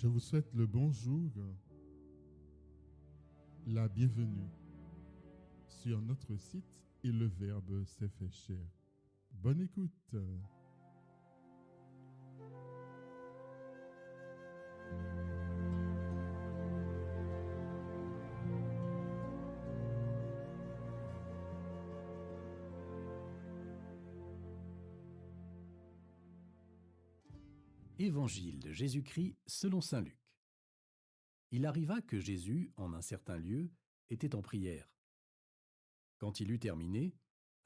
Je vous souhaite le bonjour, la bienvenue sur notre site et le Verbe s'est fait chair. Bonne écoute. Évangile de Jésus-Christ selon saint Luc. Il arriva que Jésus, en un certain lieu, était en prière. Quand il eut terminé,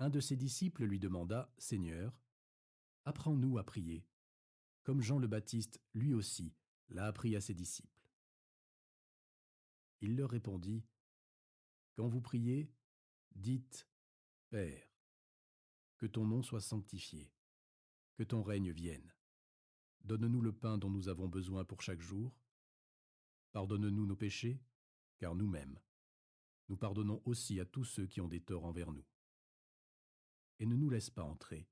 un de ses disciples lui demanda « Seigneur, apprends-nous à prier, comme Jean le Baptiste, lui aussi, l'a appris à ses disciples. » Il leur répondit « Quand vous priez, dites « Père, que ton nom soit sanctifié, que ton règne vienne. Donne-nous le pain dont nous avons besoin pour chaque jour. Pardonne-nous nos péchés, car nous-mêmes, nous pardonnons aussi à tous ceux qui ont des torts envers nous. Et ne nous laisse pas entrer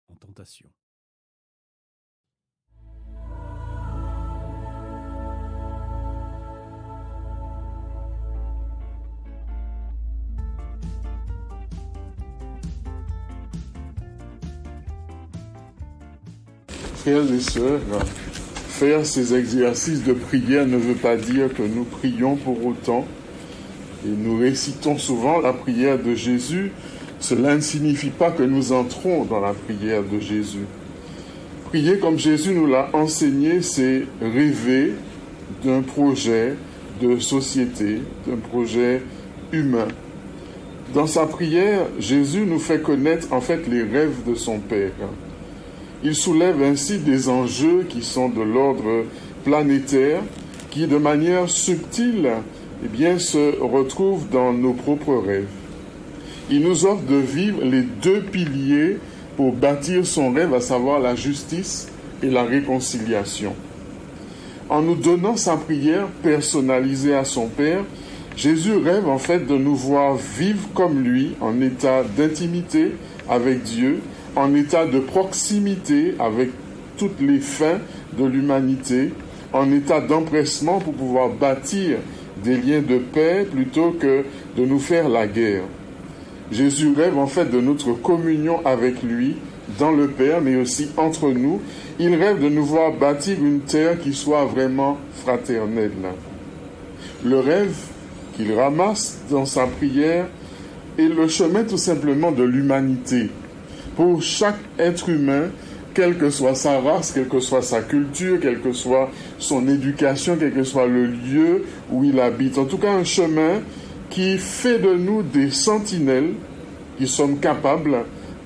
en tentation. » Frères et sœurs, faire ces exercices de prière ne veut pas dire que nous prions pour autant. Et nous récitons souvent la prière de Jésus. Cela ne signifie pas que nous entrons dans la prière de Jésus. Prier comme Jésus nous l'a enseigné, c'est rêver d'un projet de société, d'un projet humain. Dans sa prière, Jésus nous fait connaître en fait les rêves de son Père. Il soulève ainsi des enjeux qui sont de l'ordre planétaire, qui de manière subtile se retrouvent dans nos propres rêves. Il nous offre de vivre les deux piliers pour bâtir son rêve, à savoir la justice et la réconciliation. En nous donnant sa prière personnalisée à son Père, Jésus rêve en fait de nous voir vivre comme lui, en état d'intimité avec Dieu, en état de proximité avec toutes les fins de l'humanité, en état d'empressement pour pouvoir bâtir des liens de paix plutôt que de nous faire la guerre. Jésus rêve en fait de notre communion avec lui, dans le Père, mais aussi entre nous. Il rêve de nous voir bâtir une terre qui soit vraiment fraternelle. Le rêve qu'il ramasse dans sa prière est le chemin tout simplement de l'humanité. Pour chaque être humain, quelle que soit sa race, quelle que soit sa culture, quelle que soit son éducation, quel que soit le lieu où il habite. En tout cas, un chemin qui fait de nous des sentinelles qui sommes capables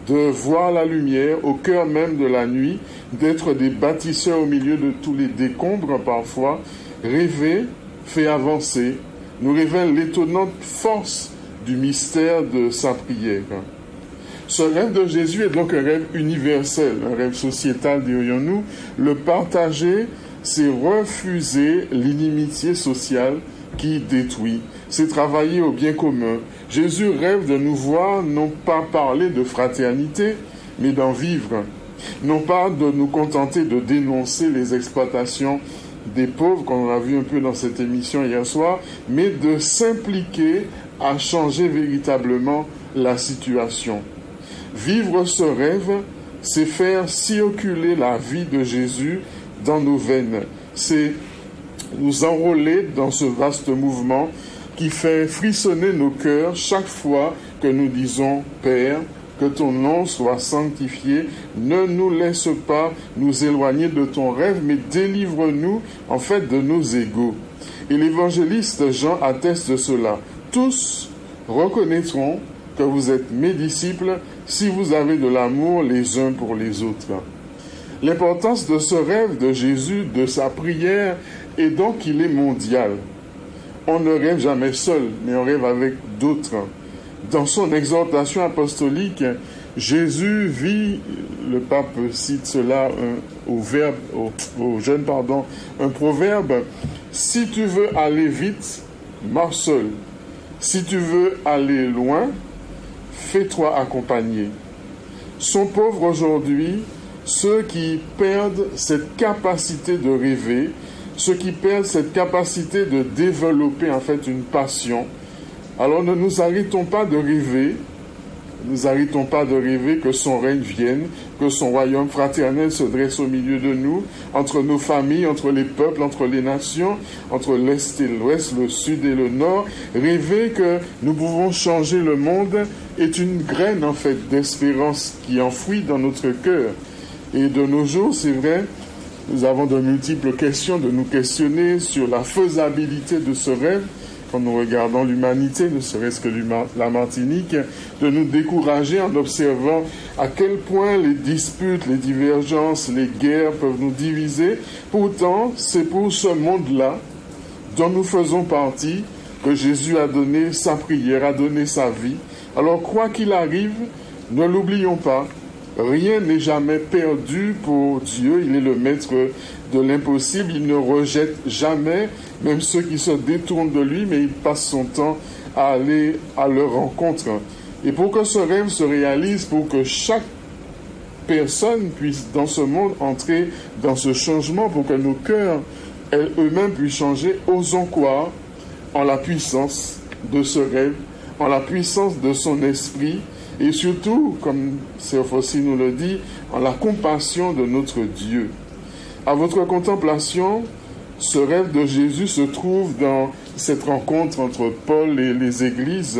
de voir la lumière au cœur même de la nuit, d'être des bâtisseurs au milieu de tous les décombres parfois. Rêver fait avancer, nous révèle l'étonnante force du mystère de sa prière. Ce rêve de Jésus est donc un rêve universel, un rêve sociétal, dirions-nous. Le partager, c'est refuser l'inimitié sociale qui détruit. C'est travailler au bien commun. Jésus rêve de nous voir non pas parler de fraternité, mais d'en vivre. Non pas de nous contenter de dénoncer les exploitations des pauvres, comme on a vu un peu dans cette émission hier soir, mais de s'impliquer à changer véritablement la situation. Vivre ce rêve, c'est faire circuler la vie de Jésus dans nos veines. C'est nous enrôler dans ce vaste mouvement qui fait frissonner nos cœurs chaque fois que nous disons « Père, que ton nom soit sanctifié, ne nous laisse pas nous éloigner de ton rêve, mais délivre-nous en fait de nos égaux. » Et l'évangéliste Jean atteste de cela. Tous reconnaîtront que vous êtes mes disciples si vous avez de l'amour les uns pour les autres. L'importance de ce rêve de Jésus, de sa prière, est donc qu'il est mondial. On ne rêve jamais seul, mais on rêve avec d'autres. Dans son exhortation apostolique, Jésus vit, le pape cite cela au jeune, un proverbe, « Si tu veux aller vite, marche seul. Si tu veux aller loin, fais-toi accompagner. » Sont pauvres aujourd'hui ceux qui perdent cette capacité de rêver, ceux qui perdent cette capacité de développer en fait une passion. Alors ne nous arrêtons pas de rêver, que son règne vienne, que son royaume fraternel se dresse au milieu de nous, entre nos familles, entre les peuples, entre les nations, entre l'Est et l'Ouest, le Sud et le Nord. Rêver que nous pouvons changer le monde est une graine en fait d'espérance qui enfouit dans notre cœur. Et de nos jours, c'est vrai, nous avons de multiples questions de nous questionner sur la faisabilité de ce rêve. Quand nous regardons l'humanité, ne serait-ce que la Martinique, de nous décourager en observant à quel point les disputes, les divergences, les guerres peuvent nous diviser. Pourtant, c'est pour ce monde-là dont nous faisons partie que Jésus a donné sa prière, a donné sa vie. Alors, quoi qu'il arrive, ne l'oublions pas. Rien n'est jamais perdu pour Dieu. Il est le maître de l'impossible. Il ne rejette jamais, même ceux qui se détournent de lui, mais il passe son temps à aller à leur rencontre. Et pour que ce rêve se réalise, pour que chaque personne puisse dans ce monde entrer dans ce changement, pour que nos cœurs eux-mêmes puissent changer, osons croire en la puissance de ce rêve, en la puissance de son esprit, et surtout, comme Sœur Fossi nous le dit, en la compassion de notre Dieu. À votre contemplation, ce rêve de Jésus se trouve dans cette rencontre entre Paul et les églises.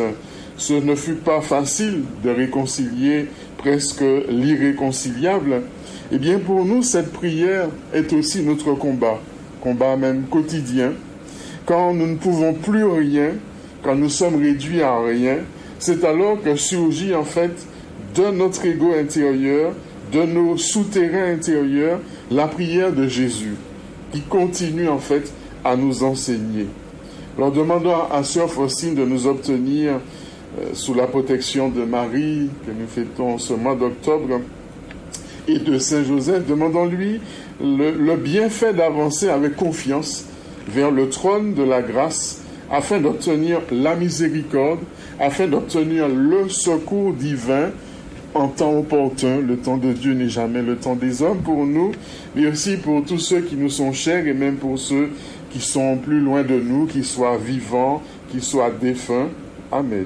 Ce ne fut pas facile de réconcilier presque l'irréconciliable. Eh bien, pour nous, cette prière est aussi notre combat même quotidien. Quand nous ne pouvons plus rien, quand nous sommes réduits à rien, c'est alors que surgit en fait de notre ego intérieur, de nos souterrains intérieurs, la prière de Jésus, qui continue en fait à nous enseigner. Alors demandons à Sœur Faustine de nous obtenir, sous la protection de Marie, que nous fêtons ce mois d'octobre, et de Saint Joseph, demandons-lui le bienfait d'avancer avec confiance vers le trône de la grâce, afin d'obtenir la miséricorde, afin d'obtenir le secours divin en temps opportun. Le temps de Dieu n'est jamais le temps des hommes pour nous, mais aussi pour tous ceux qui nous sont chers et même pour ceux qui sont plus loin de nous, qu'ils soient vivants, qu'ils soient défunts. Amen.